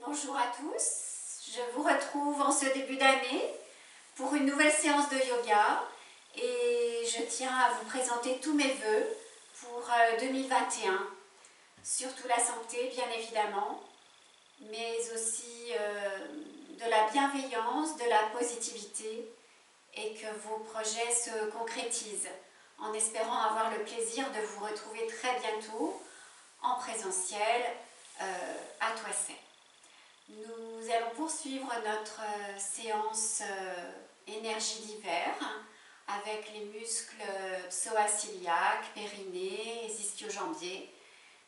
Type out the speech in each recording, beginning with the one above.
Bonjour à tous, je vous retrouve en ce début d'année pour une nouvelle séance de yoga et je tiens à vous présenter tous mes vœux pour 2021, surtout la santé bien évidemment, mais aussi de la bienveillance, de la positivité et que vos projets se concrétisent en espérant avoir le plaisir de vous retrouver très bientôt en présentiel à Toissay. Nous allons poursuivre notre séance énergie d'hiver avec les muscles psoas-iliaques, périnée et ischio-jambier.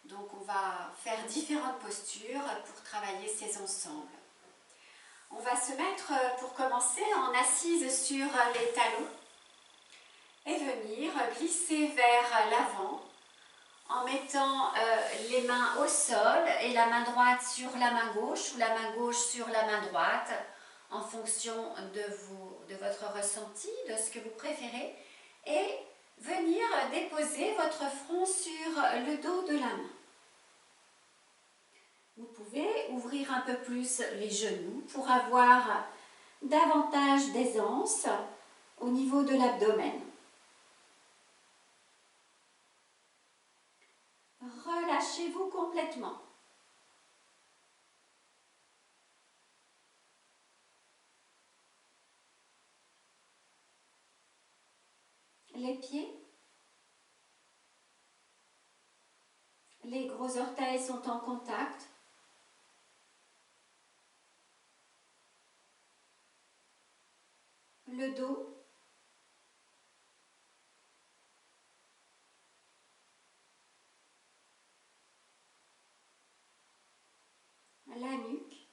Donc on va faire différentes postures pour travailler ces ensembles. On va se mettre pour commencer en assise sur les talons et venir glisser vers l'avant en mettant les mains au sol et la main droite sur la main gauche ou la main gauche sur la main droite en fonction de votre ressenti, de ce que vous préférez, et venir déposer votre front sur le dos de la main. Vous pouvez ouvrir un peu plus les genoux pour avoir davantage d'aisance au niveau de l'abdomen. Relâchez-vous complètement. Les pieds, les gros orteils sont en contact. Le dos, la nuque,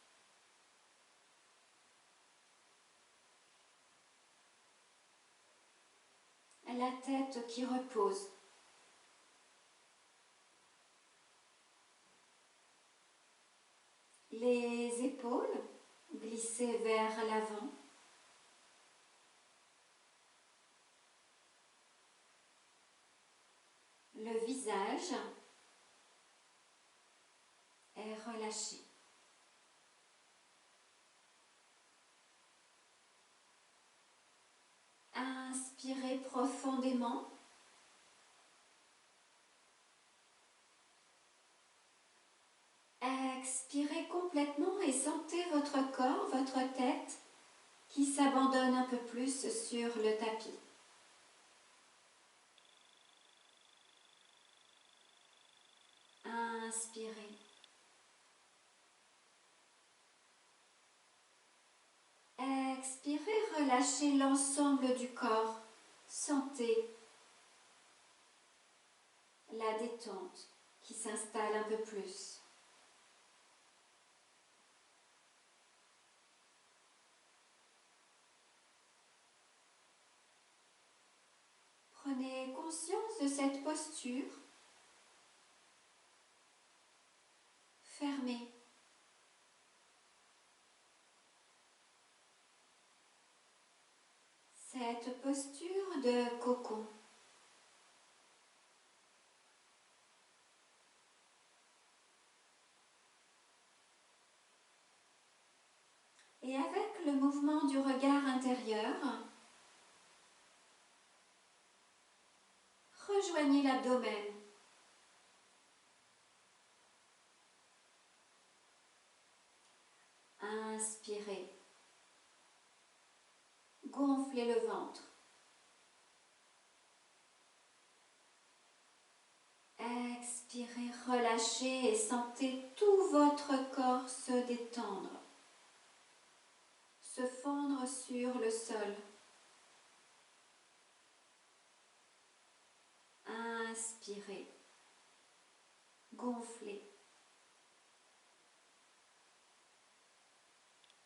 la tête qui repose. Les épaules glissées vers l'avant. Le visage est relâché. Inspirez profondément. Expirez complètement et sentez votre corps, votre tête qui s'abandonne un peu plus sur le tapis. Inspirez. Expirez, relâchez l'ensemble du corps. Sentez la détente qui s'installe un peu plus. Prenez conscience de cette posture. Fermée. Cette posture de cocon. Et avec le mouvement du regard intérieur, rejoignez l'abdomen. Inspirez. Gonflez le ventre. Expirez, relâchez et sentez tout votre corps se détendre, se fondre sur le sol. Inspirez, gonflez.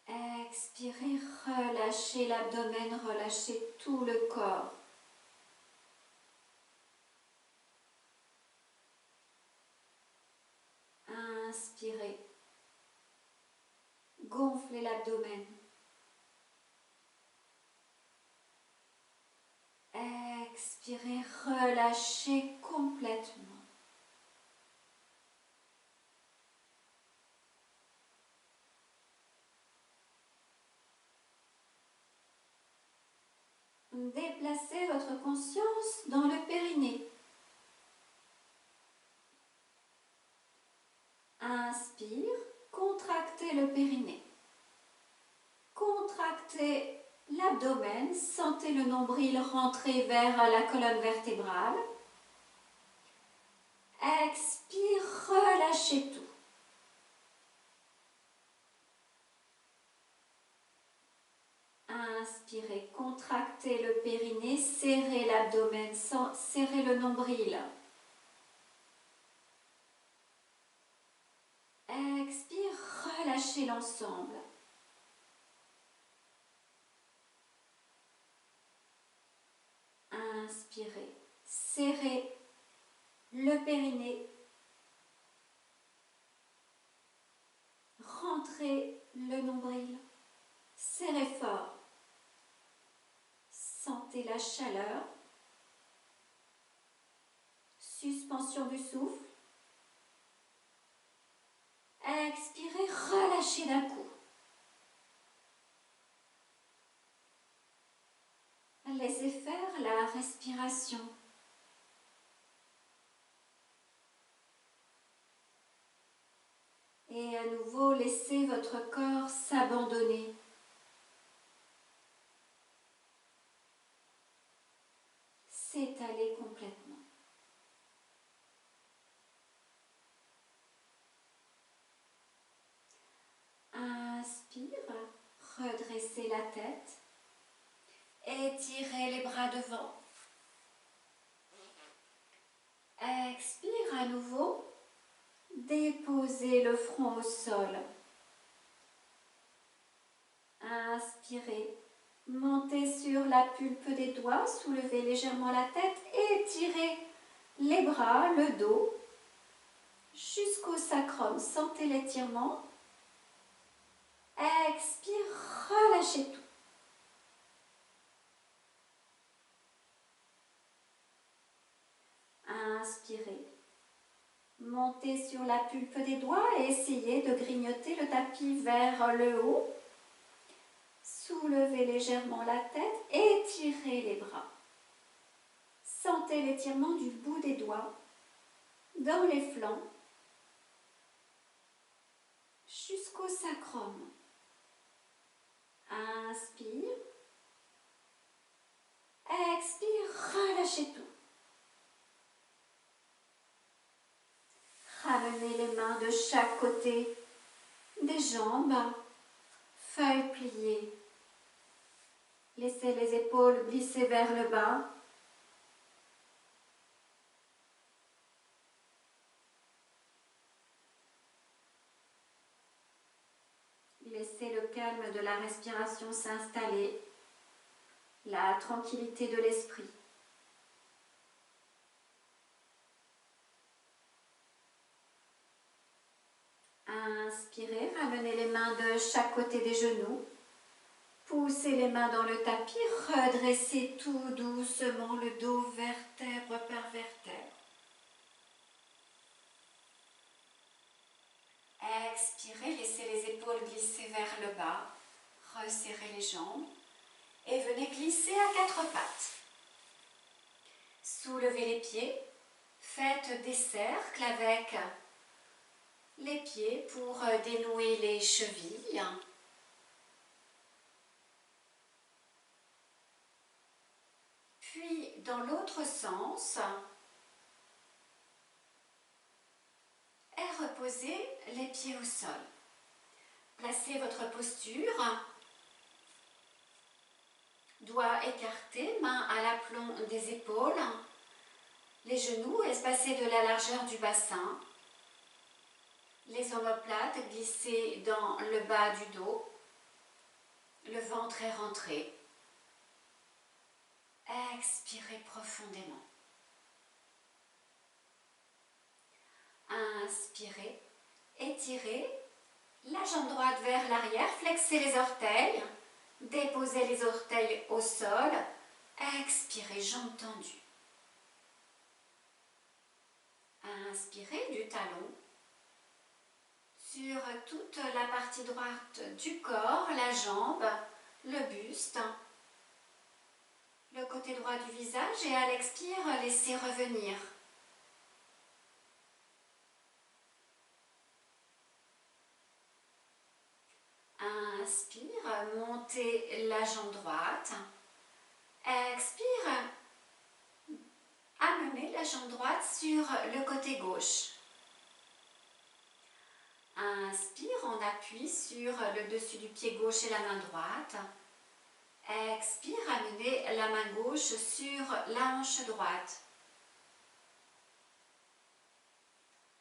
Expirez, relâchez l'abdomen, relâchez tout le corps. Inspirez, gonflez l'abdomen. Expirez, relâchez complètement. Déplacez votre conscience dans le périnée. Inspire, contractez le périnée. Contractez l'abdomen, sentez le nombril rentrer vers la colonne vertébrale. Expire, relâchez tout. Inspirez, contractez le périnée, serrez l'abdomen, serrez le nombril. Expire, relâchez l'ensemble. Inspirez, serrez le périnée. Rentrez le nombril. Serrez fort. Sentez la chaleur. Suspension du souffle. Expirez, relâchez d'un coup. Laissez faire la respiration. Et à nouveau, laissez votre corps s'abandonner. S'étaler complètement. Inspire, redressez la tête. Étirez les bras devant. Expire à nouveau. Déposez le front au sol. Inspirez. Montez sur la pulpe des doigts, soulevez légèrement la tête, étirez les bras, le dos, jusqu'au sacrum. Sentez l'étirement. Expire, relâchez tout. Inspirez. Montez sur la pulpe des doigts et essayez de grignoter le tapis vers le haut. Soulevez légèrement la tête, étirez les bras. Sentez l'étirement du bout des doigts, dans les flancs, jusqu'au sacrum. Inspire. Expire, relâchez tout. Ramenez les mains de chaque côté des jambes, feuilles pliées. Laissez les épaules glisser vers le bas. Laissez le calme de la respiration s'installer, la tranquillité de l'esprit. Inspirez, ramenez les mains de chaque côté des genoux. Poussez les mains dans le tapis, redressez tout doucement le dos vertèbre par vertèbre. Expirez, laissez les épaules glisser vers le bas, resserrez les jambes et venez glisser à quatre pattes. Soulevez les pieds, faites des cercles avec les pieds pour dénouer les chevilles. Puis dans l'autre sens, et reposez les pieds au sol. Placez votre posture, doigts écartés, mains à l'aplomb des épaules, les genoux espacés de la largeur du bassin, les omoplates glissées dans le bas du dos, le ventre est rentré. Expirez profondément. Inspirez, étirez la jambe droite vers l'arrière, flexez les orteils, déposez les orteils au sol, expirez, jambes tendues. Inspirez du talon sur toute la partie droite du corps, la jambe, le buste, le côté droit du visage et à l'expire, laissez revenir. Inspire, montez la jambe droite. Expire, amenez la jambe droite sur le côté gauche. Inspire, on appuie sur le dessus du pied gauche et la main droite. Expire, amenez la main gauche sur la hanche droite.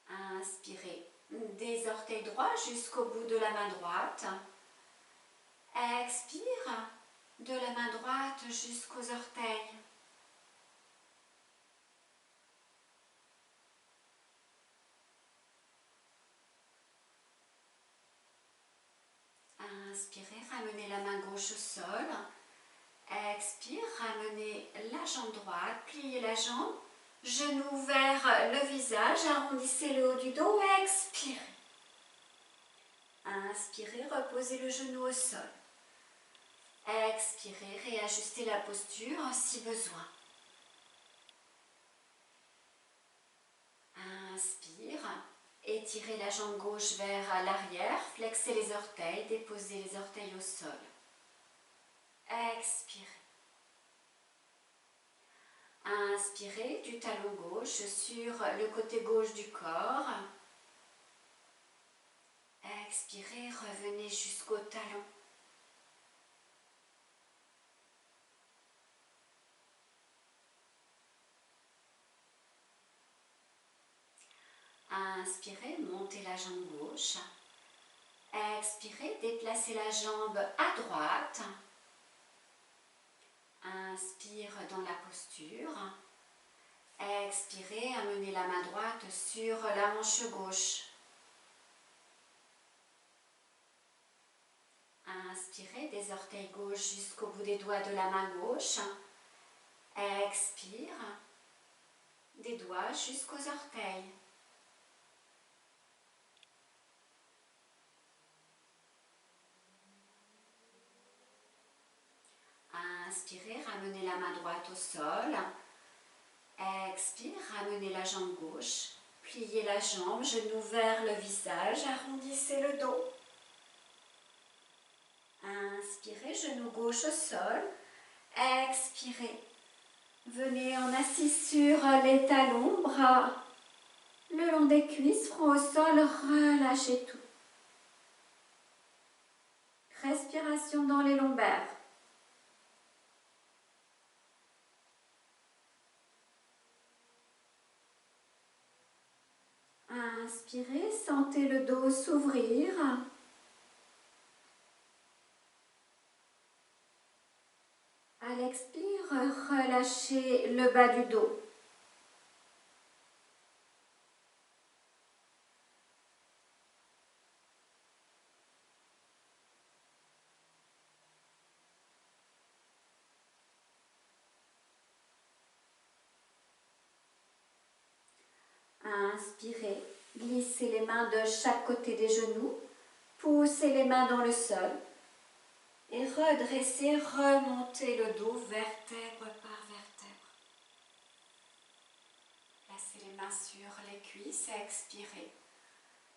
Inspirez, des orteils droits jusqu'au bout de la main droite. Expire, de la main droite jusqu'aux orteils. Inspirez, ramenez la main gauche au sol. Expire, ramenez la jambe droite, pliez la jambe, genou vers le visage, arrondissez le haut du dos, expirez. Inspirez, reposez le genou au sol. Expirez, réajustez la posture si besoin. Inspire, étirez la jambe gauche vers l'arrière, flexez les orteils, déposez les orteils au sol. Expirez. Inspirez du talon gauche sur le côté gauche du corps. Expirez, revenez jusqu'au talon. Inspirez, montez la jambe gauche. Expirez, déplacez la jambe à droite. Inspire dans la posture. Expirez, amenez la main droite sur la hanche gauche. Inspirez, des orteils gauche jusqu'au bout des doigts de la main gauche. Expire, des doigts jusqu'aux orteils. Inspirez, ramenez la main droite au sol. Expire, ramenez la jambe gauche. Pliez la jambe, genou vers le visage, arrondissez le dos. Inspirez, genou gauche au sol. Expirez. Venez en assis sur les talons, bras le long des cuisses, front au sol, relâchez tout. Respiration dans les lombaires. Inspirez, sentez le dos s'ouvrir. À l'expire, relâchez le bas du dos. Inspirez, glissez les mains de chaque côté des genoux, poussez les mains dans le sol et redressez, remontez le dos vertèbre par vertèbre. Placez les mains sur les cuisses et expirez.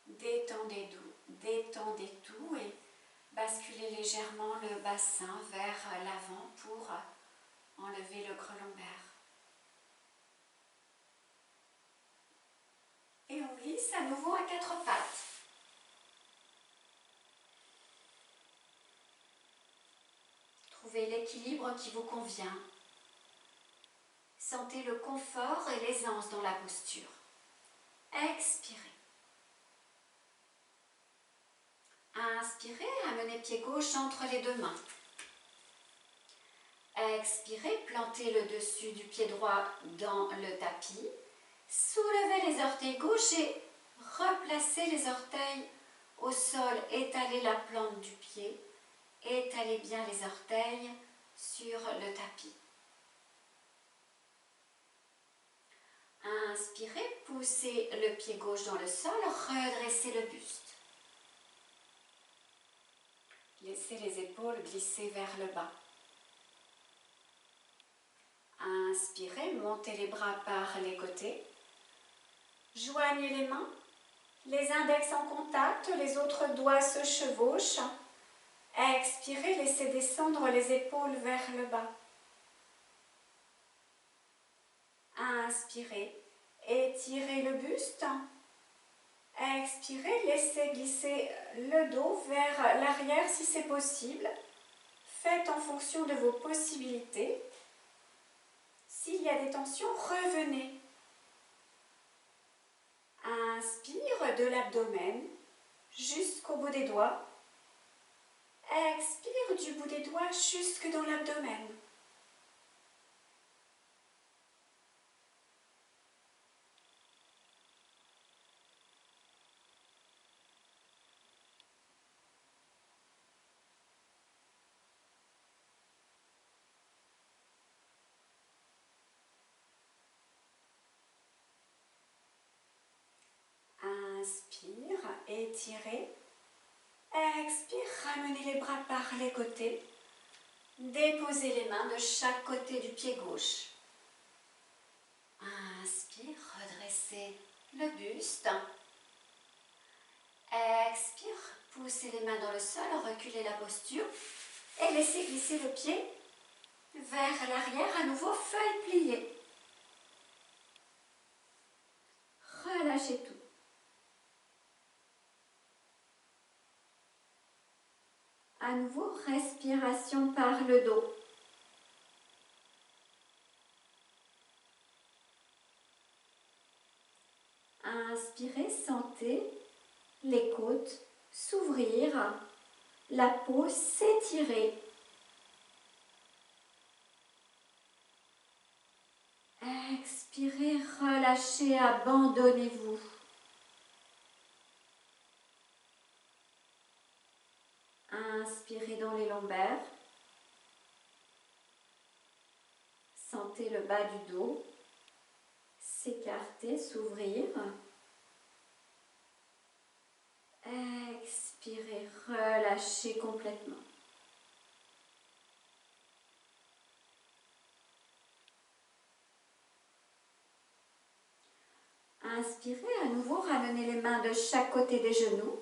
Détendez tout et basculez légèrement le bassin vers l'avant pour enlever le creux lombaire. Et on glisse à nouveau à quatre pattes. Trouvez l'équilibre qui vous convient. Sentez le confort et l'aisance dans la posture. Expirez. Inspirez, amenez pied gauche entre les deux mains. Expirez, plantez le dessus du pied droit dans le tapis. Soulevez les orteils gauche et replacez les orteils au sol. Étalez la plante du pied. Étalez bien les orteils sur le tapis. Inspirez, poussez le pied gauche dans le sol, redressez le buste. Laissez les épaules glisser vers le bas. Inspirez, montez les bras par les côtés. Joignez les mains, les index en contact, les autres doigts se chevauchent. Expirez, laissez descendre les épaules vers le bas. Inspirez, étirez le buste. Expirez, laissez glisser le dos vers l'arrière si c'est possible. Faites en fonction de vos possibilités. S'il y a des tensions, revenez. Inspire de l'abdomen jusqu'au bout des doigts. Expire du bout des doigts jusque dans l'abdomen. Inspire, étirez. Expire, ramenez les bras par les côtés. Déposez les mains de chaque côté du pied gauche. Inspire, redressez le buste. Expire, poussez les mains dans le sol, reculez la posture et laissez glisser le pied vers l'arrière, à nouveau feuille pliée. Relâchez tout. À nouveau, respiration par le dos. Inspirez, sentez les côtes s'ouvrir, la peau s'étirer. Expirez, relâchez, abandonnez-vous. Inspirez dans les lombaires. Sentez le bas du dos s'écarter, s'ouvrir. Expirez, relâchez complètement. Inspirez, à nouveau, ramenez les mains de chaque côté des genoux.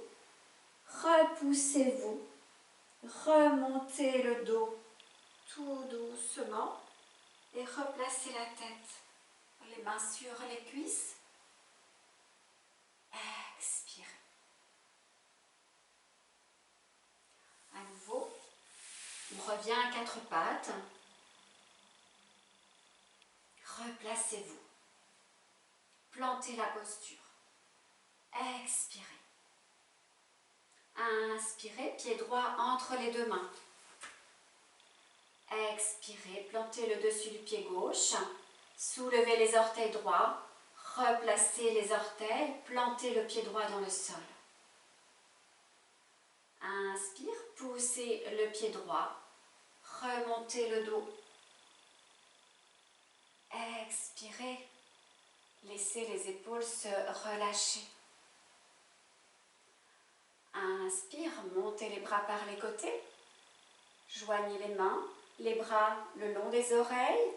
Repoussez-vous. Remontez le dos tout doucement et replacez la tête. Les mains sur les cuisses. Expirez. À nouveau, on revient à quatre pattes. Replacez-vous. Plantez la posture. Expirez. Inspirez, pied droit entre les deux mains. Expirez, plantez le dessus du pied gauche. Soulevez les orteils droits. Replacez les orteils. Plantez le pied droit dans le sol. Inspire, poussez le pied droit. Remontez le dos. Expirez. Laissez les épaules se relâcher. Inspire, montez les bras par les côtés. Joignez les mains, les bras le long des oreilles.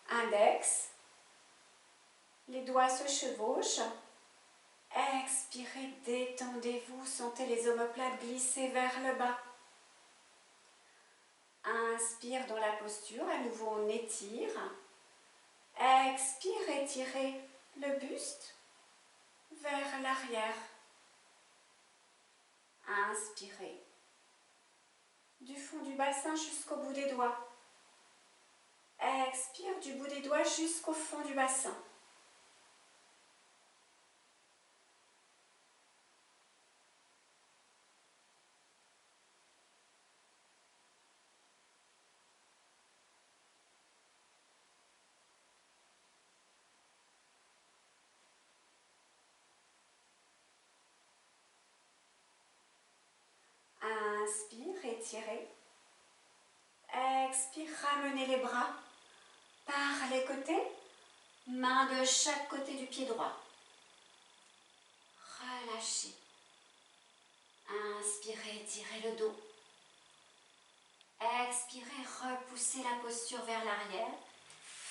Index. Les doigts se chevauchent. Expirez, détendez-vous. Sentez les omoplates glisser vers le bas. Inspire dans la posture. À nouveau, on étire. Expire, étirez le buste vers l'arrière. Inspirez. Du fond du bassin jusqu'au bout des doigts. Expire du bout des doigts jusqu'au fond du bassin. Inspire, étirez. Expire, ramenez les bras par les côtés. Main de chaque côté du pied droit. Relâchez. Inspirez, étirez le dos. Expirez, repoussez la posture vers l'arrière.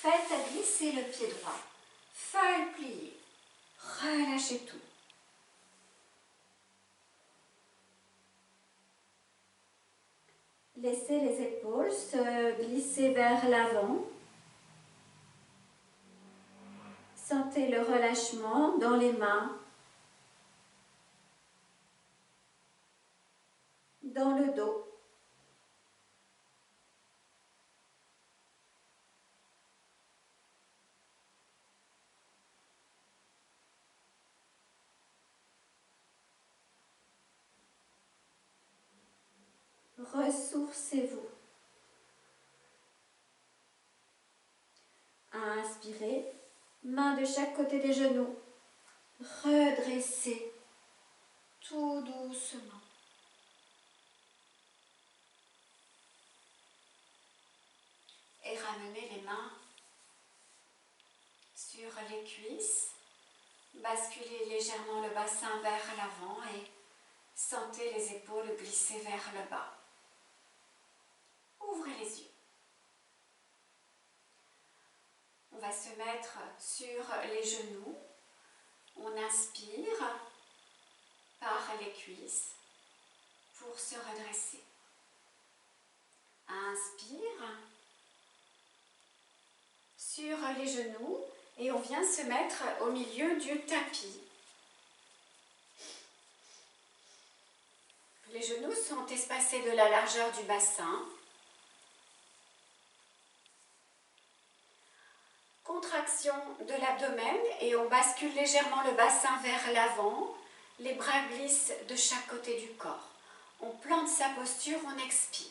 Faites glisser le pied droit. Feuille pliée. Relâchez tout. Laissez les épaules se glisser vers l'avant. Sentez le relâchement dans les mains, dans le dos. Ressourcez-vous. Inspirez, main de chaque côté des genoux. Redressez tout doucement. Et ramenez les mains sur les cuisses. Basculez légèrement le bassin vers l'avant et sentez les épaules glisser vers le bas. Ouvrez les yeux. On va se mettre sur les genoux. On inspire par les cuisses pour se redresser. Inspire sur les genoux et on vient se mettre au milieu du tapis. Les genoux sont espacés de la largeur du bassin. Contraction de l'abdomen et on bascule légèrement le bassin vers l'avant. Les bras glissent de chaque côté du corps. On plante sa posture, on expire.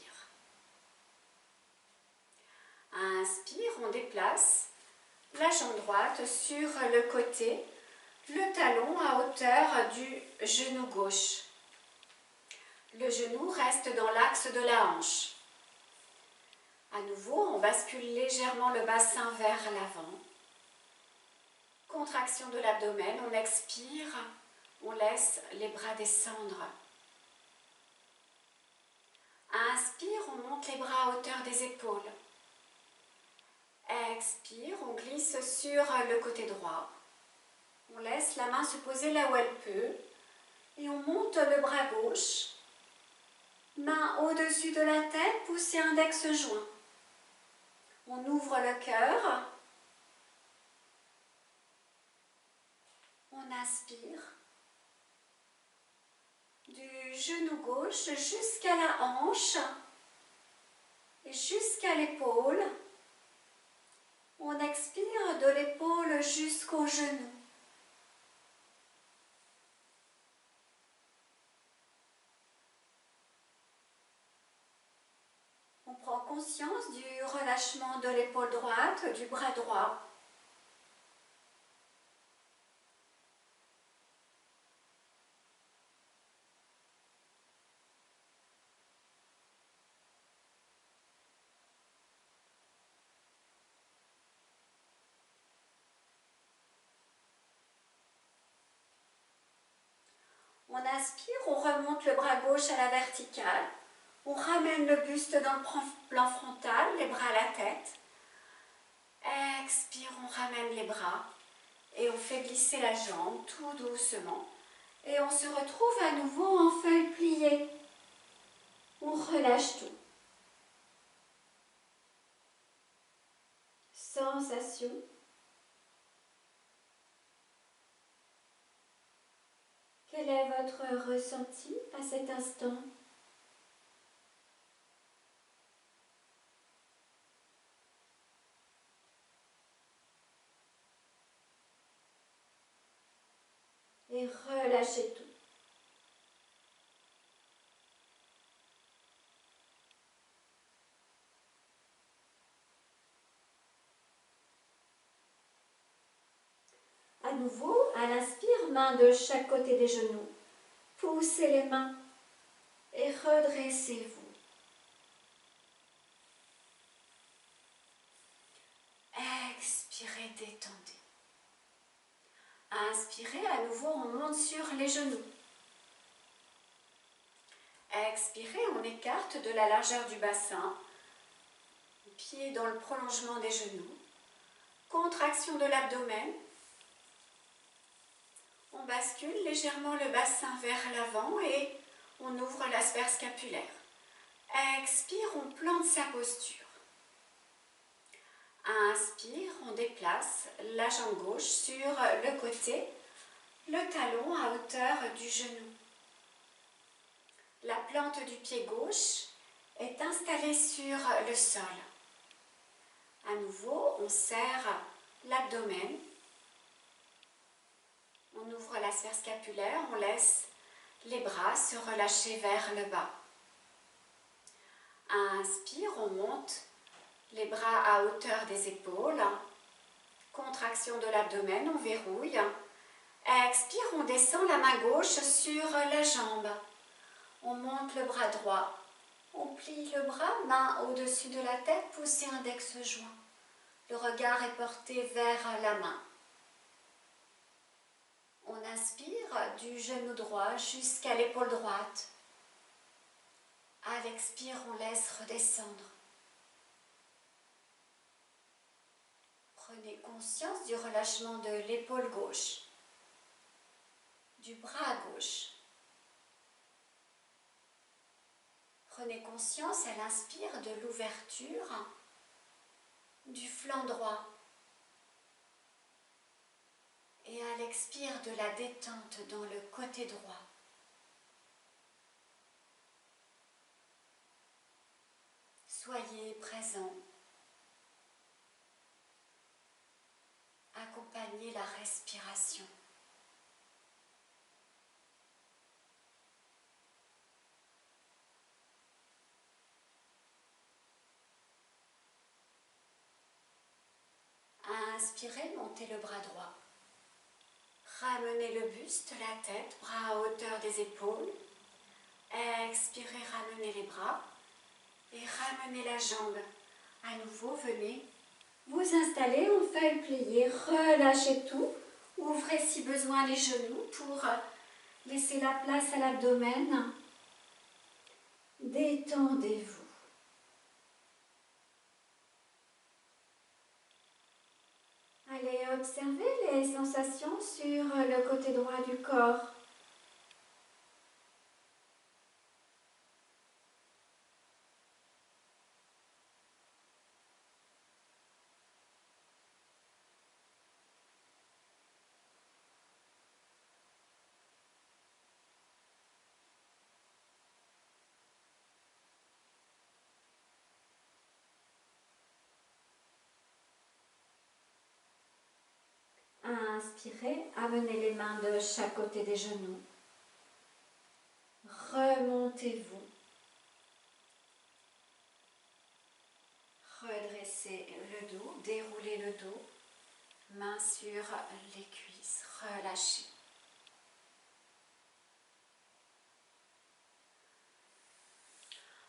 Inspire, on déplace la jambe droite sur le côté, le talon à hauteur du genou gauche. Le genou reste dans l'axe de la hanche. À nouveau, on bascule légèrement le bassin vers l'avant. Contraction de l'abdomen, on expire, on laisse les bras descendre. Inspire, on monte les bras à hauteur des épaules. Expire, on glisse sur le côté droit. On laisse la main se poser là où elle peut et on monte le bras gauche. Main au-dessus de la tête, poussez index joint. On ouvre le cœur. On inspire. Du genou gauche jusqu'à la hanche et jusqu'à l'épaule. On expire de l'épaule jusqu'au genou. On prend conscience du relâchement de l'épaule droite, du bras droit. On inspire, on remonte le bras gauche à la verticale. On ramène le buste dans le plan frontal, les bras à la tête. Expire, on ramène les bras et on fait glisser la jambe tout doucement. Et on se retrouve à nouveau en feuille pliée. On relâche tout. Sensation. Quel est votre ressenti à cet instant ? Et relâchez tout. À nouveau, à l'inspire, main de chaque côté des genoux. Poussez les mains et redressez-vous. Expirez, détendez. Inspirez, à nouveau, on monte sur les genoux. Expirez, on écarte de la largeur du bassin. Pieds dans le prolongement des genoux. Contraction de l'abdomen. On bascule légèrement le bassin vers l'avant et on ouvre la sphère scapulaire. Expire, on plante sa posture. Inspire, on déplace la jambe gauche sur le côté, le talon à hauteur du genou. La plante du pied gauche est installée sur le sol. À nouveau, on serre l'abdomen. On ouvre la sphère scapulaire, on laisse les bras se relâcher vers le bas. Inspire, on monte les bras à hauteur des épaules. Contraction de l'abdomen, on verrouille. Expire, on descend la main gauche sur la jambe. On monte le bras droit. On plie le bras, main au-dessus de la tête, poussez index joint. Le regard est porté vers la main. On inspire du genou droit jusqu'à l'épaule droite. À l'expire, on laisse redescendre. Prenez conscience du relâchement de l'épaule gauche, du bras gauche. Prenez conscience à l'inspire de l'ouverture du flanc droit et à l'expire de la détente dans le côté droit. Soyez présent. Accompagnez la respiration. Inspirez, montez le bras droit. Ramenez le buste, la tête, bras à hauteur des épaules. Expirez, ramenez les bras et ramenez la jambe. À nouveau, venez vous installer en feuille pliée. Relâchez tout. Ouvrez si besoin les genoux pour laisser la place à l'abdomen. Détendez-vous. Allez observer les sensations sur le côté droit du corps. Inspirez, amenez les mains de chaque côté des genoux. Remontez-vous. Redressez le dos, déroulez le dos. Mains sur les cuisses, relâchez.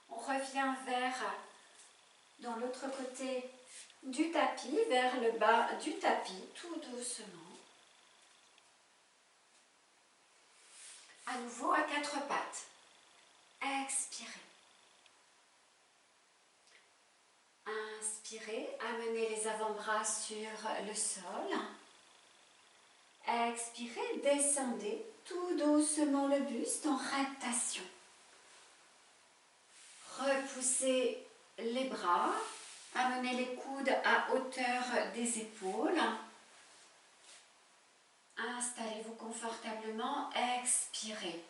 On revient dans l'autre côté du tapis, vers le bas du tapis, tout doucement. À nouveau à quatre pattes. Expirez. Inspirez, amenez les avant-bras sur le sol. Expirez, descendez tout doucement le buste en rotation. Repoussez les bras, amenez les coudes à hauteur des épaules. Installez-vous confortablement, expirez.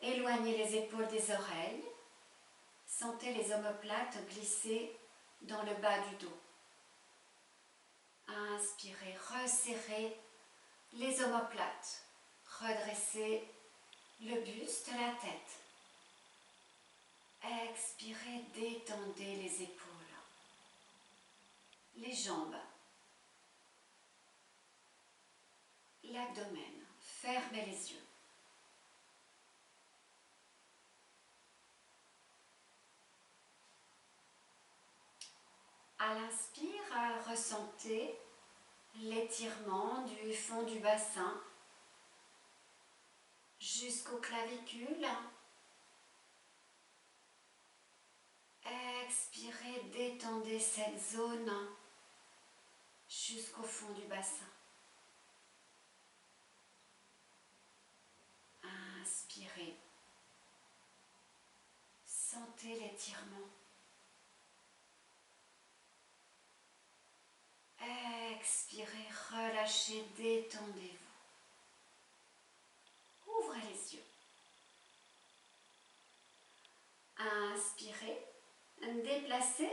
Éloignez les épaules des oreilles. Sentez les omoplates glisser dans le bas du dos. Inspirez, resserrez les omoplates. Redressez le buste, la tête. Expirez, détendez les épaules, les jambes, l'abdomen. Fermez les yeux. À l'inspire, ressentez l'étirement du fond du bassin jusqu'aux clavicules. Expirez, détendez cette zone jusqu'au fond du bassin. Inspirez. Sentez l'étirement. Expirez, relâchez, détendez-vous. Ouvrez les yeux. Inspirez. Déplacez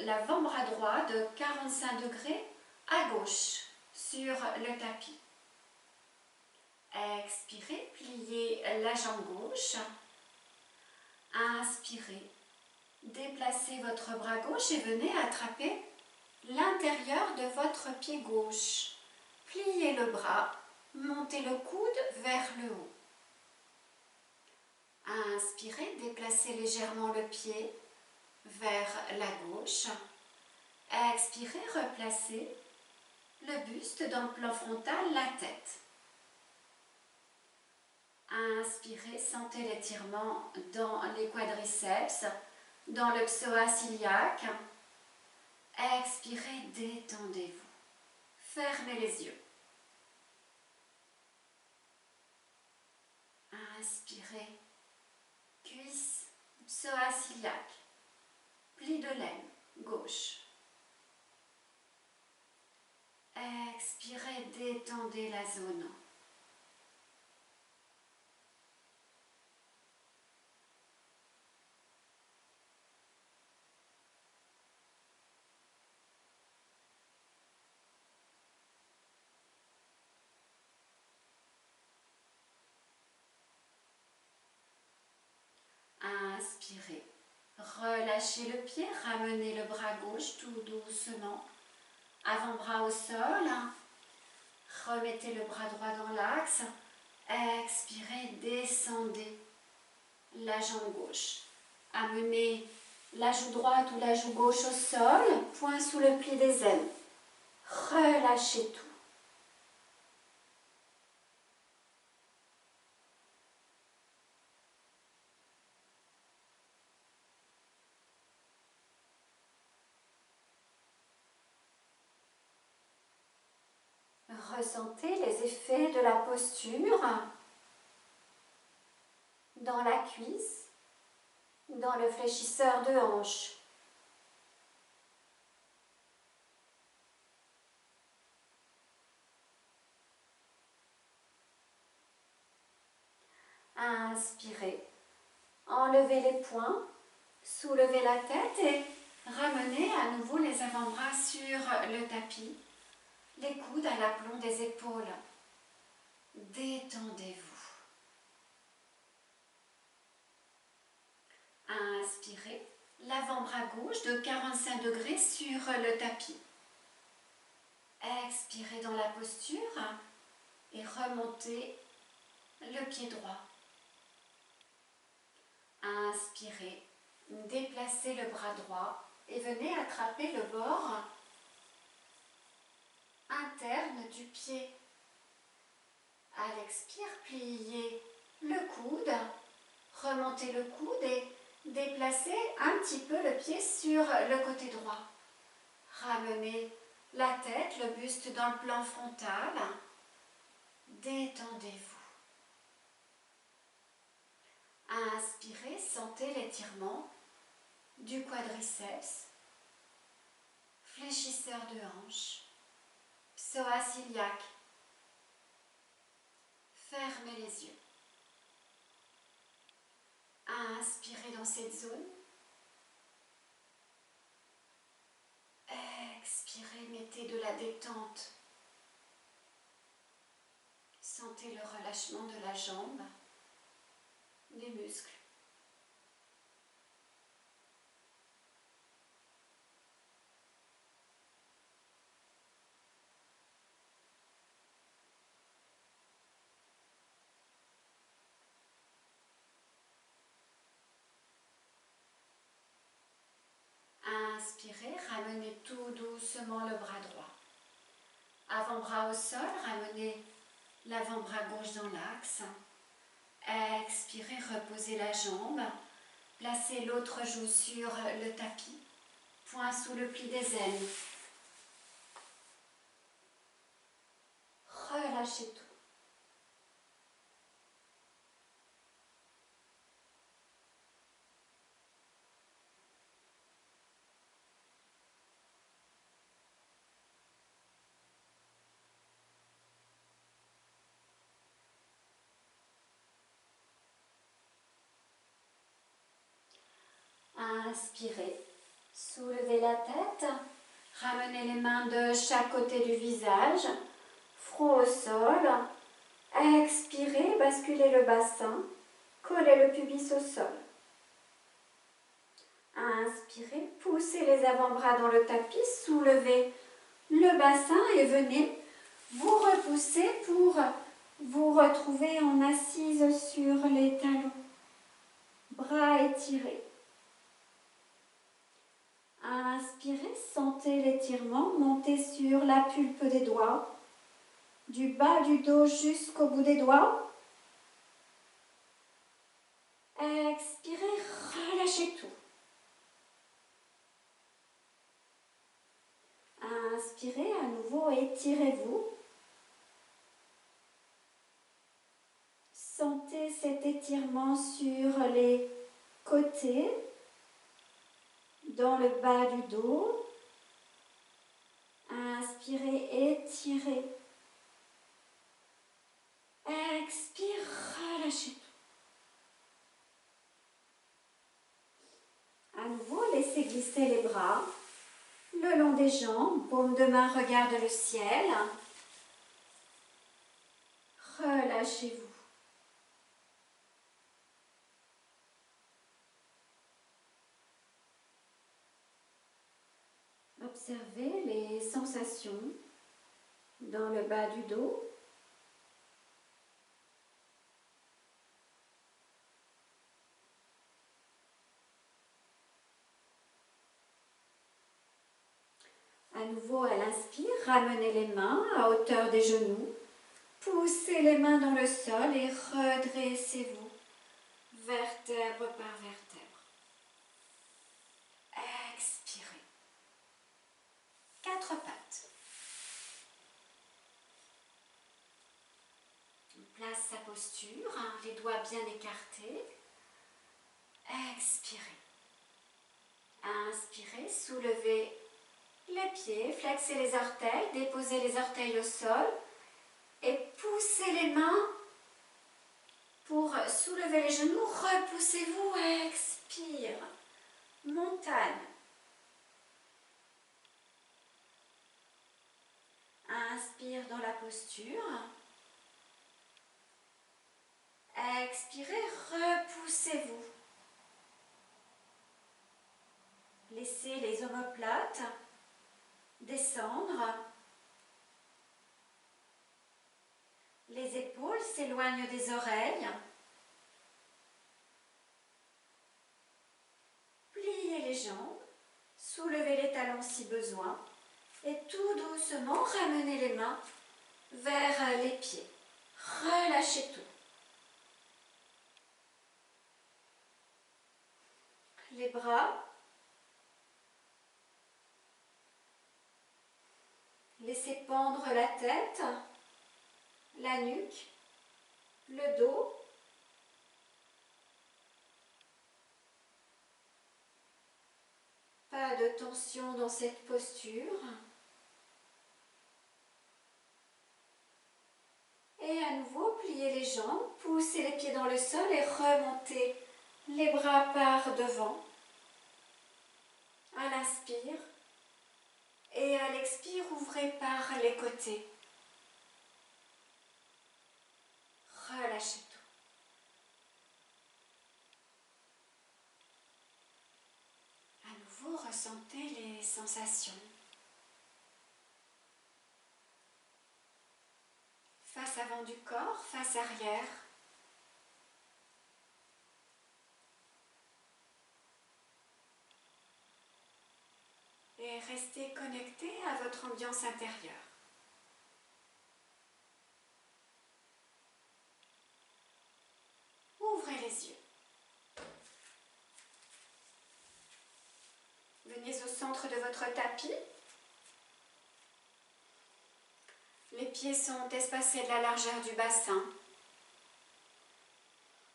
l'avant-bras droit de 45 degrés à gauche sur le tapis. Expirez, pliez la jambe gauche. Inspirez, déplacez votre bras gauche et venez attraper l'intérieur de votre pied gauche. Pliez le bras, montez le coude vers le haut. Inspirez, déplacez légèrement le pied vers la gauche. Expirez, replacez le buste dans le plan frontal, la tête. Inspirez, sentez l'étirement dans les quadriceps, dans le psoas iliaque. Expirez, détendez-vous. Fermez les yeux. Inspirez, cuisse, psoas iliaque, pli de l'aine, gauche. Expirez, détendez la zone. Inspirez, relâchez le pied, ramenez le bras gauche tout doucement, avant-bras au sol, remettez le bras droit dans l'axe, expirez, descendez la jambe gauche, amenez la joue droite ou la joue gauche au sol, poing sous le pli des ailes, relâchez tout. Ressentez les effets de la posture dans la cuisse, dans le fléchisseur de hanche. Inspirez, enlevez les poings, soulevez la tête et ramenez à nouveau les avant-bras sur le tapis, les coudes à l'aplomb des épaules. Détendez-vous. Inspirez, l'avant-bras gauche de 45 degrés sur le tapis. Expirez dans la posture et remontez le pied droit. Inspirez, déplacez le bras droit et venez attraper le bord interne du pied. À l'expire, pliez le coude, remontez le coude et déplacez un petit peu le pied sur le côté droit. Ramenez la tête, le buste dans le plan frontal. Détendez-vous. Inspirez, sentez l'étirement du quadriceps, fléchisseur de hanche, psoas iliaque. Fermez les yeux. Inspirez dans cette zone. Expirez, mettez de la détente. Sentez le relâchement de la jambe, des muscles. Inspirez, ramenez tout doucement le bras droit. Avant-bras au sol, ramenez l'avant-bras gauche dans l'axe. Expirez, reposez la jambe. Placez l'autre joue sur le tapis. Poing sous le pli des ailes. relâchez tout. Inspirez, soulevez la tête, ramenez les mains de chaque côté du visage, front au sol. Expirez, basculez le bassin, collez le pubis au sol. Inspirez, poussez les avant-bras dans le tapis, soulevez le bassin et venez vous repousser pour vous retrouver en assise sur les talons. Bras étirés. Inspirez, sentez l'étirement, montez sur la pulpe des doigts, du bas du dos jusqu'au bout des doigts. Expirez, relâchez tout. Inspirez à nouveau, étirez-vous. Sentez cet étirement sur les côtés, dans le bas du dos. Inspirez, étirez. Expire, relâchez tout. À nouveau, laissez glisser les bras le long des jambes. Paume de main regarde le ciel. Relâchez-vous. Observez les sensations dans le bas du dos. À nouveau, à l'inspire, ramenez les mains à hauteur des genoux. Poussez les mains dans le sol et redressez-vous, vertèbre par vertèbre. Expirez. 4 pattes. On place sa posture, les doigts bien écartés. Expirez. Inspirez, soulevez les pieds, flexez les orteils, déposez les orteils au sol et poussez les mains pour soulever les genoux. Repoussez-vous, expire. Montagne. Inspire dans la posture. Expirez, repoussez-vous. Laissez les omoplates descendre. Les épaules s'éloignent des oreilles. Pliez les jambes, soulevez les talons si besoin et tout doucement ramenez les mains vers les pieds. Relâchez tout. Les bras. Laissez pendre la tête, la nuque, le dos. Pas de tension dans cette posture. Et à nouveau, pliez les jambes, poussez les pieds dans le sol et remontez les bras par devant. À l'inspire. Et à l'expire, ouvrez par les côtés. Relâchez tout. À nouveau, ressentez les sensations. Face avant du corps, face arrière. Et restez connecté à votre ambiance intérieure. Ouvrez les yeux. Venez au centre de votre tapis. Les pieds sont espacés de la largeur du bassin.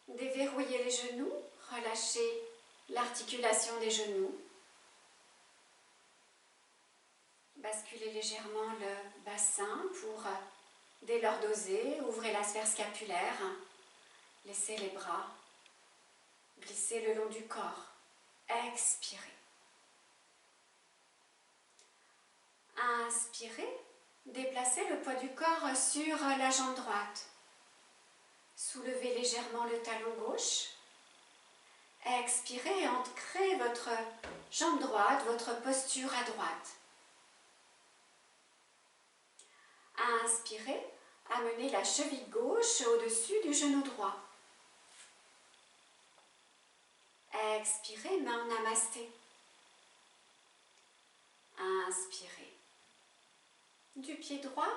Déverrouillez les genoux, relâchez l'articulation des genoux. Basculez légèrement le bassin pour, dès lors d'oser, ouvrez la sphère scapulaire. Laissez les bras glisser le long du corps. Expirez. Inspirez. Déplacez le poids du corps sur la jambe droite. Soulevez légèrement le talon gauche. Expirez et ancrez votre jambe droite, votre posture à droite. Inspirez, amenez la cheville gauche au-dessus du genou droit. Expirez, main en namasté. Inspirez. Du pied droit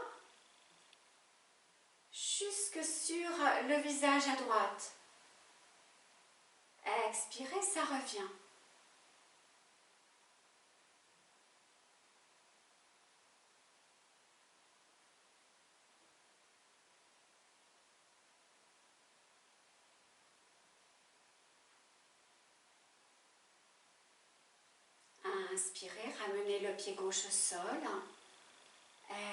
jusque sur le visage à droite. Expirez, ça revient. Inspirez, ramenez le pied gauche au sol.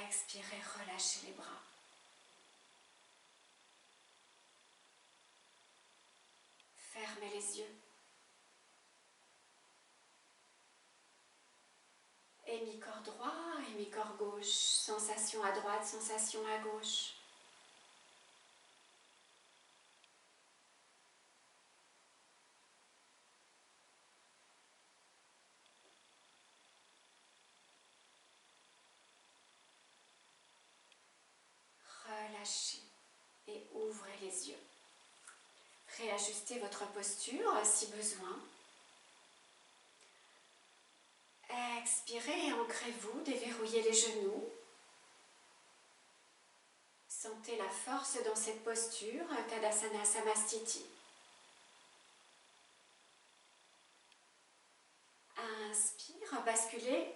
Expirez, relâchez les bras. Fermez les yeux. Hémicorps droit, hémicorps gauche. Sensation à droite, sensation à gauche. Relâchez et ouvrez les yeux. Réajustez votre posture si besoin. Expirez et ancrez-vous, déverrouillez les genoux. Sentez la force dans cette posture, Tadasana Samastiti. Inspire, basculez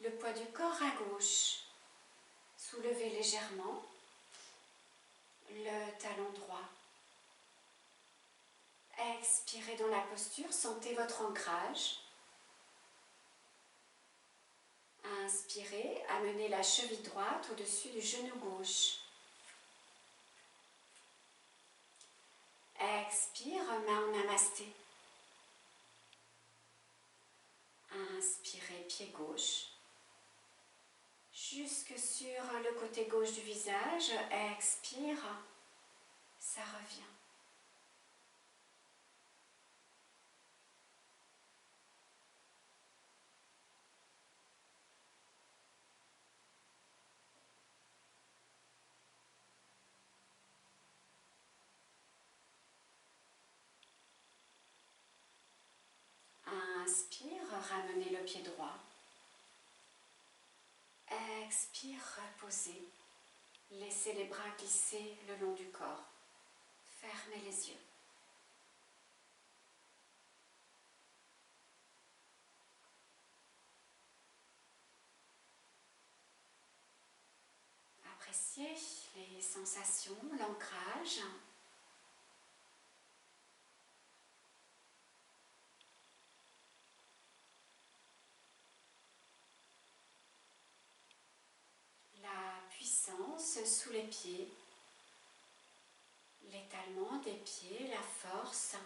le poids du corps à gauche. Soulevez légèrement le talon droit. Expirez dans la posture, sentez votre ancrage. Inspirez, amenez la cheville droite au-dessus du genou gauche. Expire, main en namasté. Inspirez, pied gauche. Jusque sur le côté gauche du visage. Expire, ça revient. Inspire, ramenez le pied droit. Expire, reposez. Laissez les bras glisser le long du corps. Fermez les yeux. Appréciez les sensations, l'ancrage. La puissance sous les pieds, l'étalement des pieds, la force.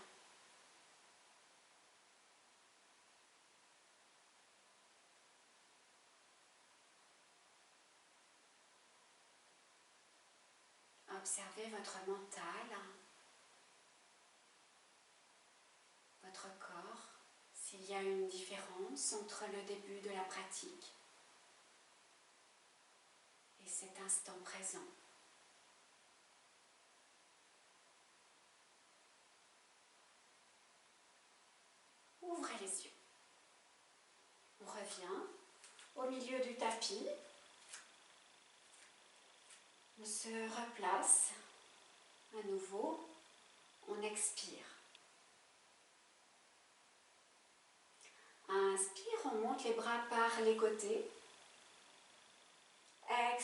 Observez votre mental, votre corps, s'il y a une différence entre le début de la pratique et cet instant présent. Ouvrez les yeux. On revient au milieu du tapis. On se replace à nouveau. On expire. Inspire, on monte les bras par les côtés.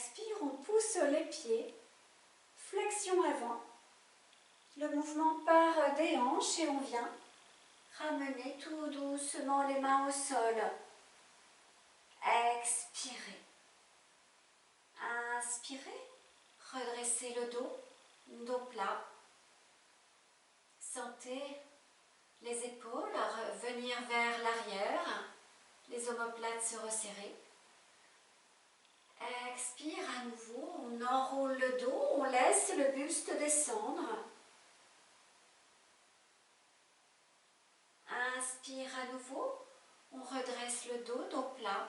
Expire, on pousse les pieds. Flexion avant. Le mouvement part des hanches et on vient ramener tout doucement les mains au sol. Expirez. Inspirez. Redressez le dos plat. Sentez les épaules venir vers l'arrière, les omoplates se resserrer. Expire à nouveau, on enroule le dos, on laisse le buste descendre. Inspire à nouveau, on redresse le dos plat.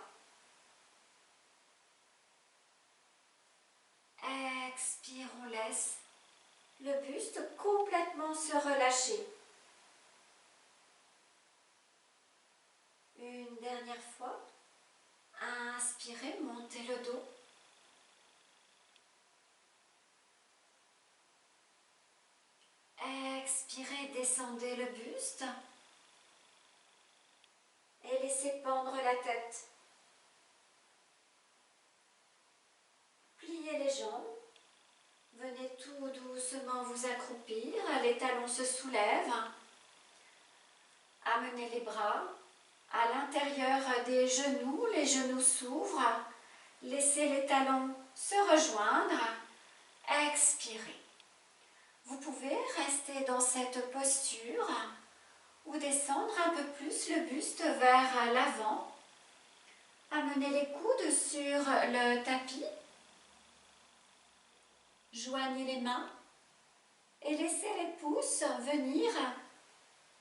Expire, on laisse le buste complètement se relâcher. Une dernière fois. Inspirez, montez le dos. Expirez, descendez le buste. Et laissez pendre la tête. Pliez les jambes. Venez tout doucement vous accroupir. Les talons se soulèvent. Amenez les bras à l'intérieur des genoux. Les genoux s'ouvrent. Laissez les talons se rejoindre. Expirez. Vous pouvez rester dans cette posture ou descendre un peu plus le buste vers l'avant. Amenez les coudes sur le tapis. Joignez les mains et laissez les pouces venir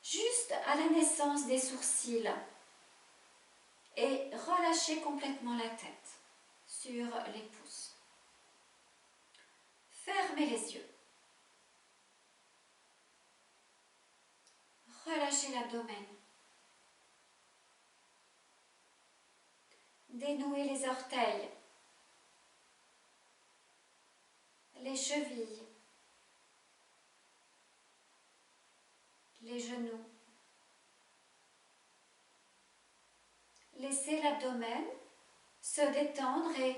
juste à la naissance des sourcils. Et relâchez complètement la tête sur les pouces. Fermez les yeux. Relâchez l'abdomen. Dénouez les orteils, les chevilles, les genoux. Laissez l'abdomen se détendre et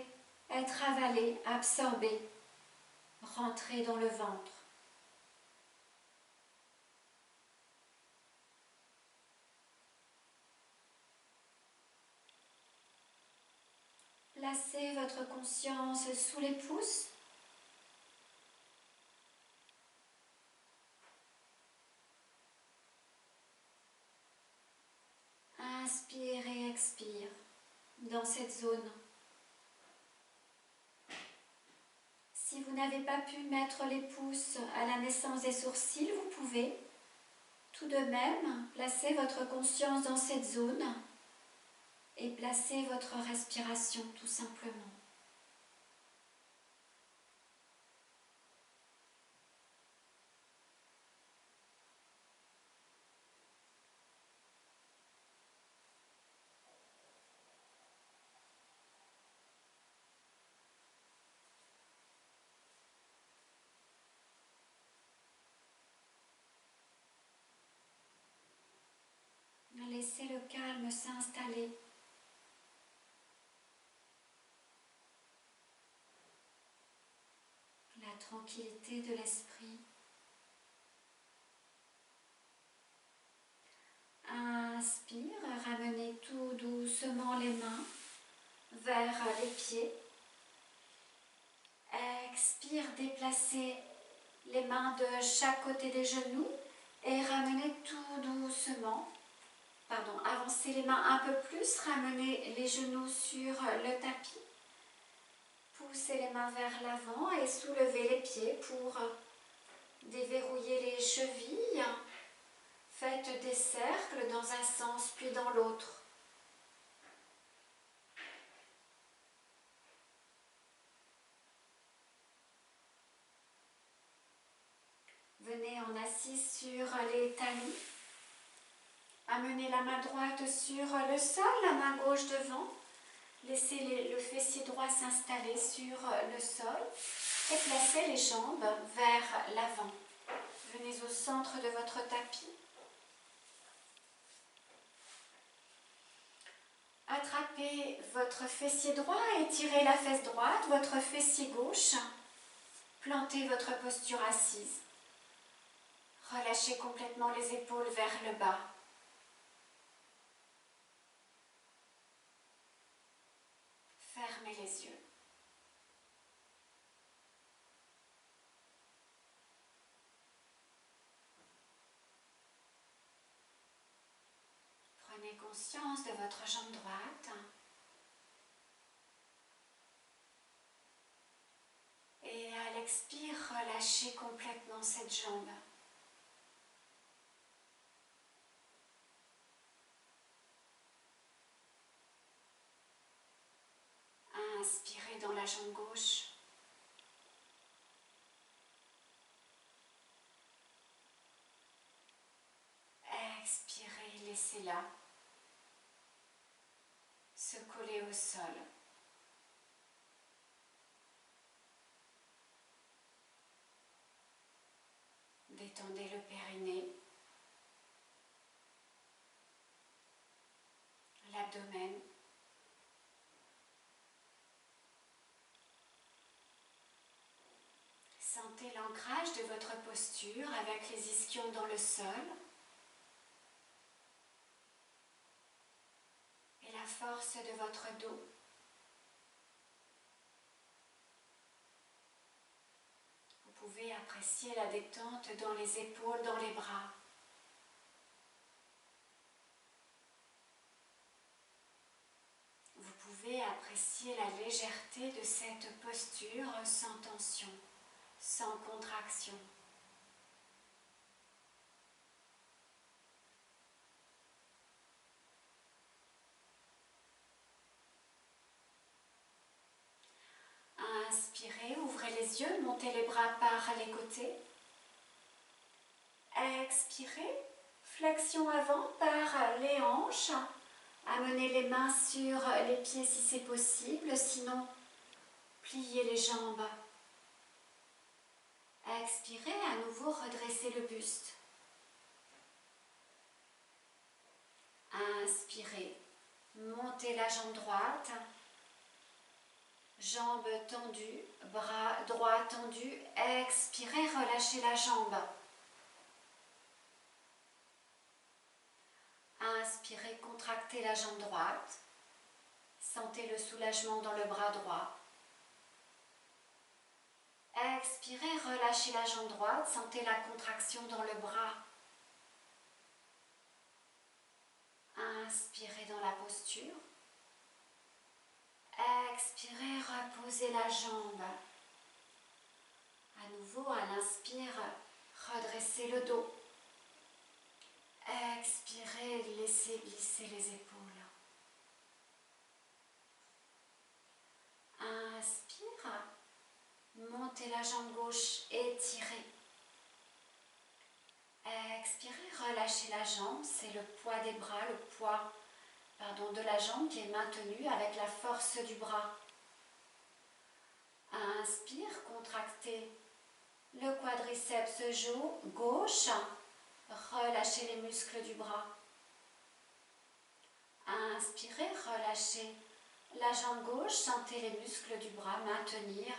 être avalé, absorbé, rentrer dans le ventre. Placez votre conscience sous les pouces. Inspire et expire dans cette zone. Si vous n'avez pas pu mettre les pouces à la naissance des sourcils, vous pouvez tout de même placer votre conscience dans cette zone et placer votre respiration tout simplement. Laissez le calme s'installer. La tranquillité de l'esprit. Inspire, ramenez tout doucement les mains vers les pieds. Expire, déplacez les mains de chaque côté des genoux et ramenez tout doucement. Avancez les mains un peu plus, ramenez les genoux sur le tapis. Poussez les mains vers l'avant et soulevez les pieds pour déverrouiller les chevilles. Faites des cercles dans un sens puis dans l'autre. Venez en assis sur les talons. Amenez la main droite sur le sol, la main gauche devant. Laissez le fessier droit s'installer sur le sol et placez les jambes vers l'avant. Venez au centre de votre tapis. À attrapez votre fessier droit, étirez la fesse droite, votre fessier gauche. Plantez votre posture assise. Relâchez complètement les épaules vers le bas. Fermez les yeux. Prenez conscience de votre jambe droite. Et à l'expire, relâchez complètement cette jambe. Inspirez dans la jambe gauche. Expirez, laissez-la se coller au sol. Détendez le périnée, l'abdomen. Sentez l'ancrage de votre posture avec les ischions dans le sol et la force de votre dos. Vous pouvez apprécier la détente dans les épaules, dans les bras. Vous pouvez apprécier la légèreté de cette posture sans tension, sans contraction. Inspirez, ouvrez les yeux, montez les bras par les côtés. Expirez, flexion avant par les hanches. Amenez les mains sur les pieds si c'est possible, sinon pliez les jambes. Expirez, à nouveau redressez le buste. Inspirez, montez la jambe droite. Jambes tendues, bras droit tendu. Expirez, relâchez la jambe. Inspirez, contractez la jambe droite. Sentez le soulagement dans le bras droit. Expirez, relâchez la jambe droite. Sentez la contraction dans le bras. Inspirez dans la posture. Expirez, reposez la jambe. À nouveau, à l'inspire, redressez le dos. Expirez, laissez glisser les épaules. Inspire, montez la jambe gauche, étirez. Expirez, relâchez la jambe, c'est le poids des bras, le poids de la jambe qui est maintenu avec la force du bras. Inspire, contractez le quadriceps gauche, relâchez les muscles du bras. Inspirez, relâchez la jambe gauche, sentez les muscles du bras maintenir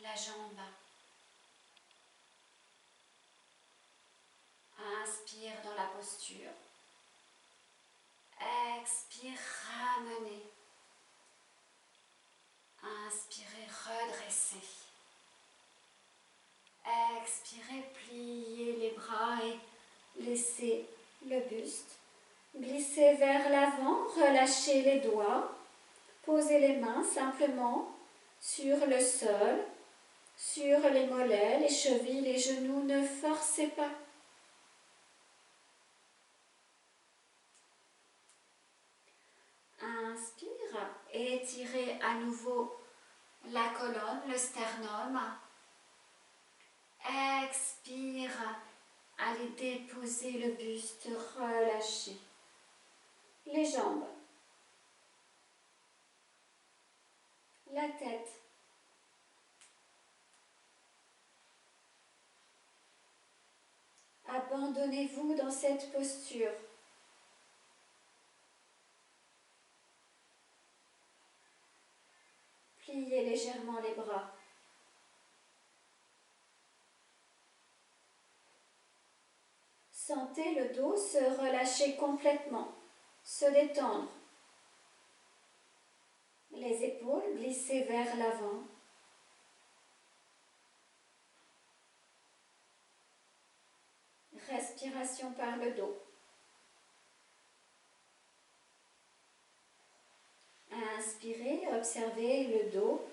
la jambe. Inspire dans la posture. Expire, ramenez. Inspirez, redressez. Expirez, pliez les bras et laissez le buste. Glissez vers l'avant, relâchez les doigts. Posez les mains simplement sur le sol, sur les mollets, les chevilles, les genoux. Ne forcez pas. Inspire, étirez à nouveau la colonne, le sternum. Expire, allez déposer le buste, relâchez les jambes, la tête. Abandonnez-vous dans cette posture. Pliez légèrement les bras. Sentez le dos se relâcher complètement, se détendre. Les épaules glisser vers l'avant. Respiration par le dos. Inspirez, observez le dos,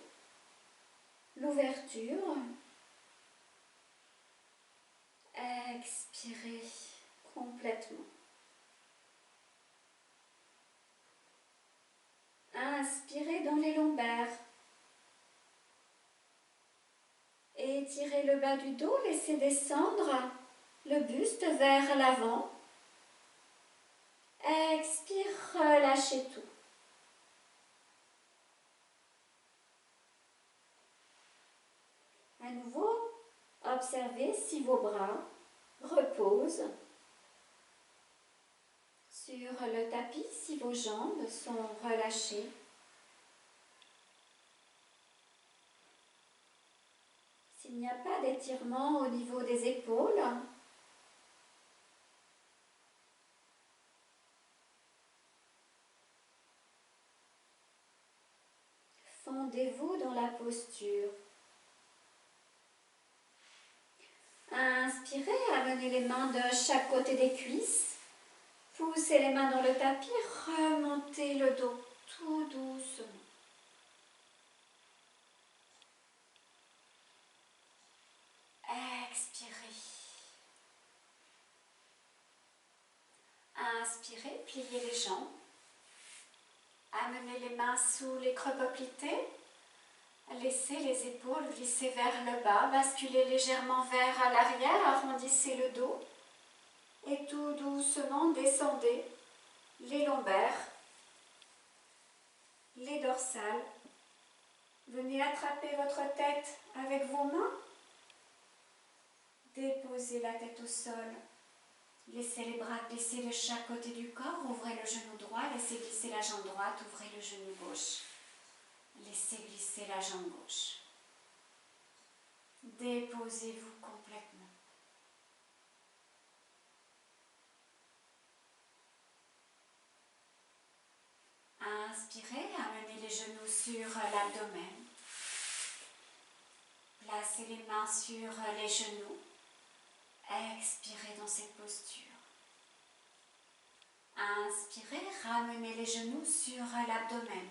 l'ouverture. Expirez complètement. Inspirez dans les lombaires. Étirez le bas du dos, laissez descendre le buste vers l'avant. Expire, relâchez tout. À nouveau, observez si vos bras reposent sur le tapis, si vos jambes sont relâchées. S'il n'y a pas d'étirement au niveau des épaules, fondez-vous dans la posture. Inspirez, amenez les mains de chaque côté des cuisses. Poussez les mains dans le tapis, remontez le dos tout doucement. Expirez. Inspirez, pliez les jambes. Amenez les mains sous les creux poplités. Laissez les épaules glisser vers le bas. Basculez légèrement vers l'arrière. Arrondissez le dos. Et tout doucement descendez les lombaires, les dorsales. Venez attraper votre tête avec vos mains. Déposez la tête au sol. Laissez les bras glisser de chaque côté du corps. Ouvrez le genou droit. Laissez glisser la jambe droite. Ouvrez le genou gauche. Laissez glisser la jambe gauche. Déposez-vous complètement. Inspirez, amenez les genoux sur l'abdomen. Placez les mains sur les genoux. Expirez dans cette posture. Inspirez, ramenez les genoux sur l'abdomen.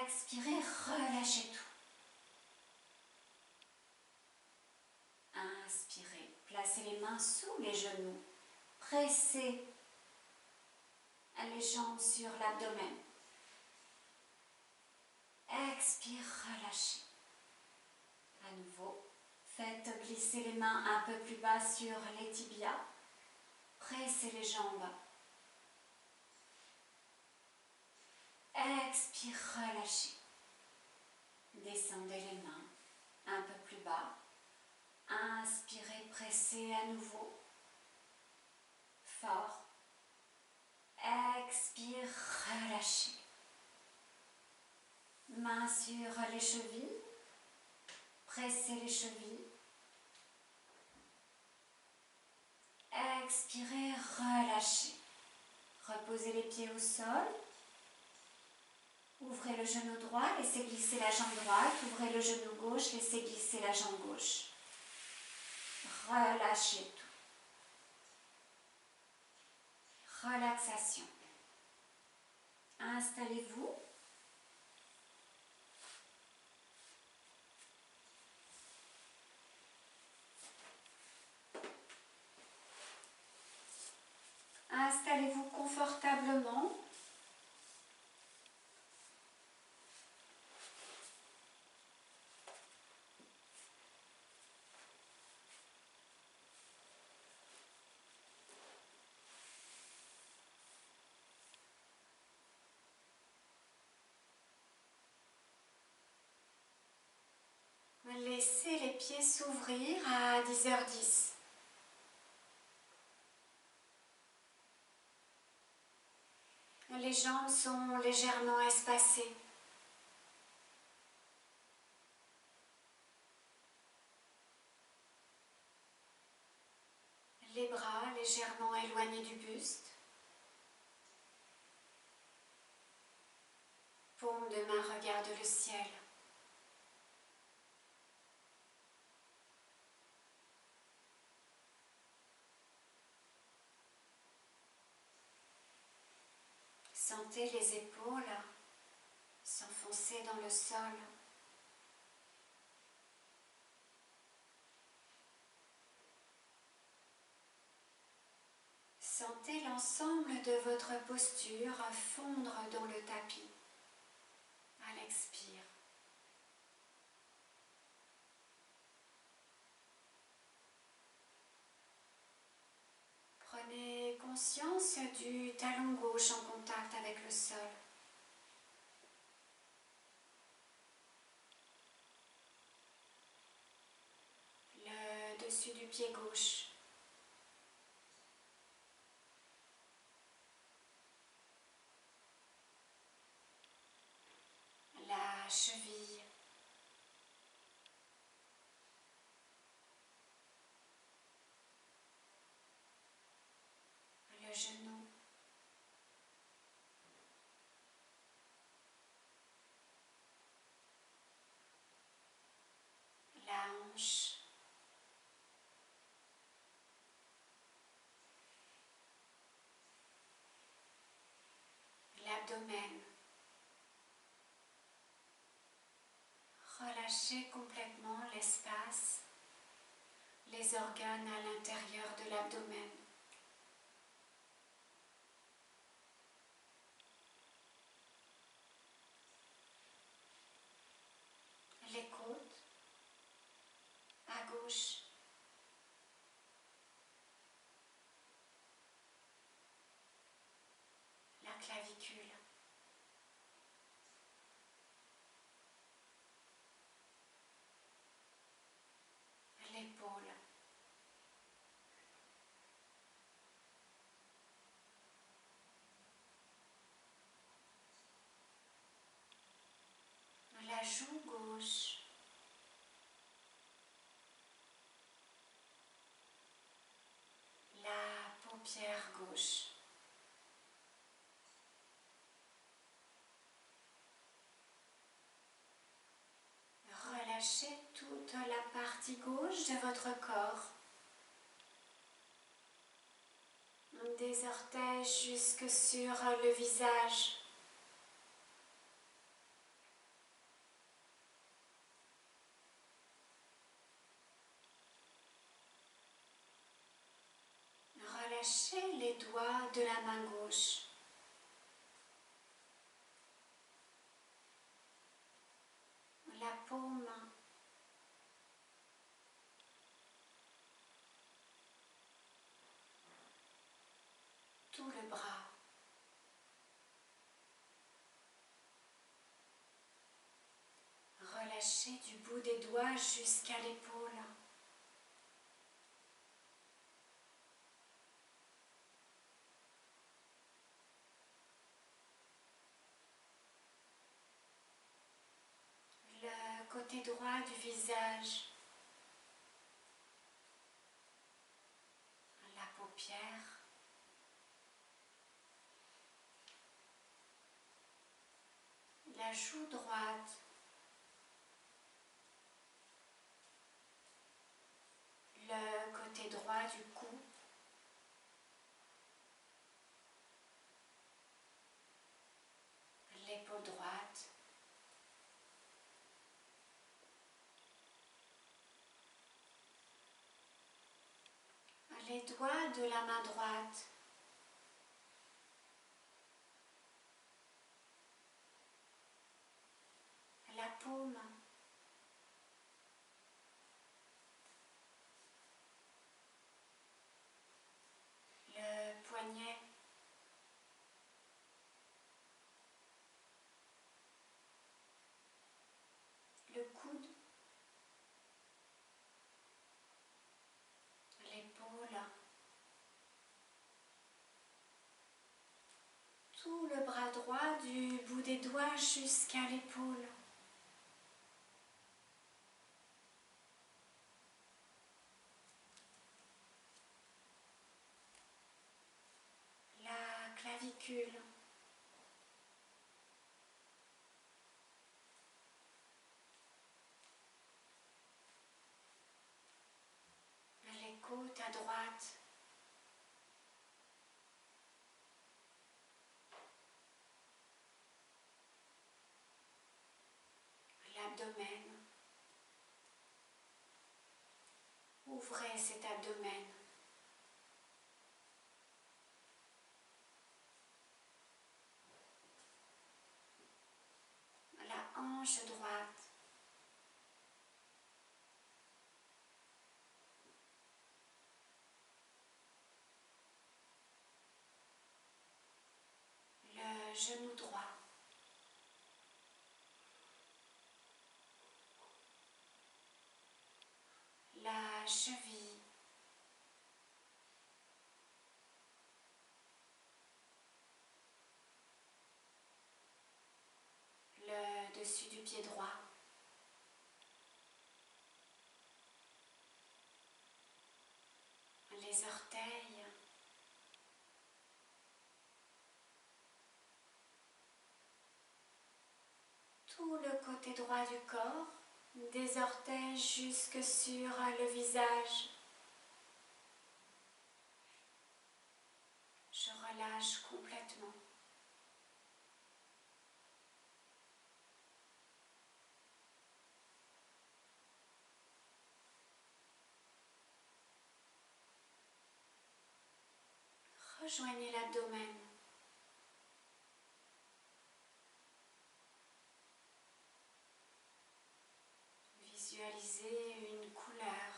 Expirez, relâchez tout. Inspirez, placez les mains sous les genoux. Pressez les jambes sur l'abdomen. Expire, relâchez. À nouveau, faites glisser les mains un peu plus bas sur les tibias. Pressez les jambes. Expire, relâchez. Descendez les mains un peu plus bas. Inspirez, pressez à nouveau. Fort. Expire, relâchez. Mains sur les chevilles. Pressez les chevilles. Expirez, relâchez. Reposez les pieds au sol. Ouvrez le genou droit, laissez glisser la jambe droite. Ouvrez le genou gauche, laissez glisser la jambe gauche. Relâchez tout. Relaxation. Installez-vous. Installez-vous confortablement. Laissez les pieds s'ouvrir à 10h10. Les jambes sont légèrement espacées. bras légèrement éloignés du buste. Paume de main regarde le ciel. Sentez les épaules s'enfoncer dans le sol. Sentez l'ensemble de votre posture fondre dans le tapis à l'expire. Prenez conscience du talon gauche en contact avec le sol. Le dessus du pied gauche. La cheville. Le genou. La hanche. L'abdomen. Relâchez complètement l'espace, les organes à l'intérieur de l'abdomen. Les côtes, à gauche. La clavicule. L'épaule. La joue gauche. La paupière gauche. Relâchez toute la partie gauche de votre corps. Des orteils jusque sur le visage. Relâchez les doigts de la main gauche. La paume. Tout le bras. Relâchez du bout des doigts jusqu'à l'épaule. Le côté droit du visage. La paupière. La joue droite. Le côté droit du cou. L'épaule droite. Les doigts de la main droite. La paume. Le poignet. Le coude. L'épaule. Tout le bras droit du bout des doigts jusqu'à l'épaule. clavicules, les côtes à droite, l'abdomen. Ouvrez cet abdomen. La hanche droite. Le genou droit. La cheville. Le dessus du pied droit. Les orteils. Tout le côté droit du corps, des orteils jusque sur le visage. Je relâche complètement. Rejoignez l'abdomen. Visualisez une couleur.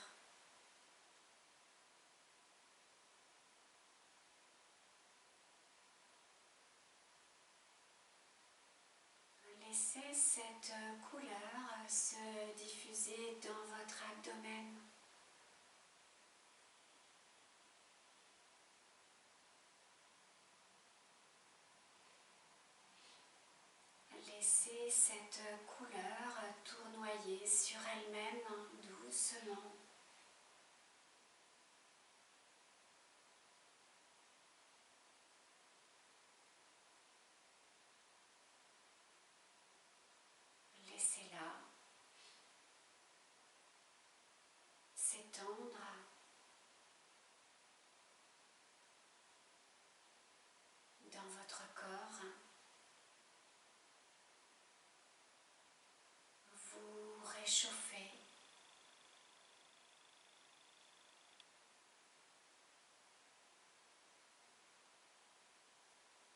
Laissez cette couleur se diffuser dans votre abdomen. Laissez cette couleur tournoyer sur elle-même doucement. Laissez-la s'étendre dans votre corps. Vous réchauffez.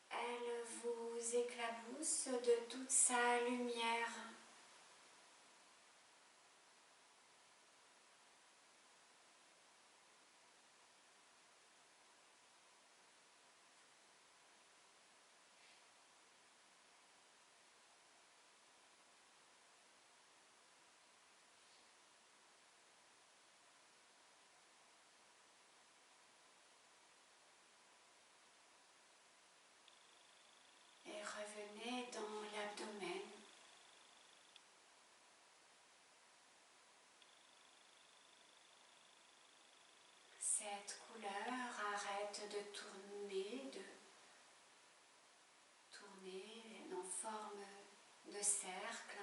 Elle vous éclabousse de toute sa lumière. Et revenez dans l'abdomen. Cette couleur arrête de tourner en forme de cercle.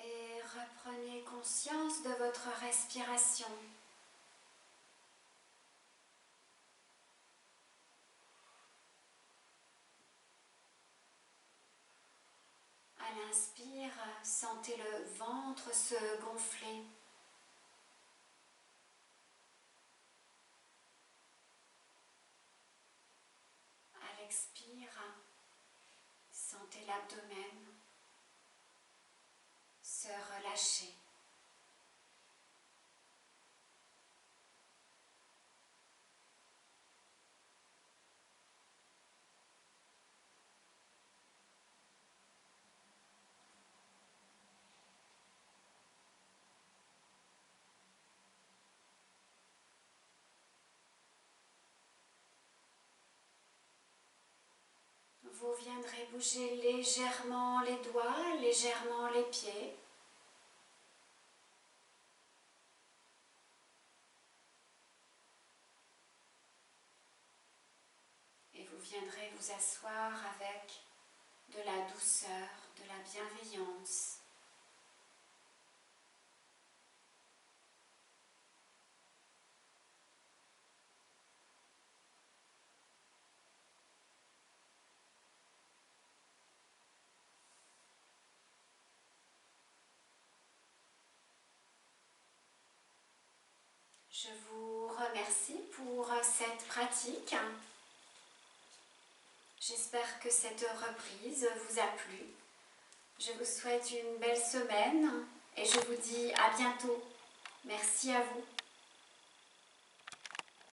Et reprenez conscience de votre respiration. À l'inspire, sentez le ventre se gonfler. À l'expire, sentez l'abdomen se relâcher. Vous viendrez bouger légèrement les doigts, légèrement les pieds. Et vous viendrez vous asseoir avec de la douceur, de la bienveillance. Je vous remercie pour cette pratique. J'espère que cette reprise vous a plu. Je vous souhaite une belle semaine et je vous dis à bientôt. Merci à vous.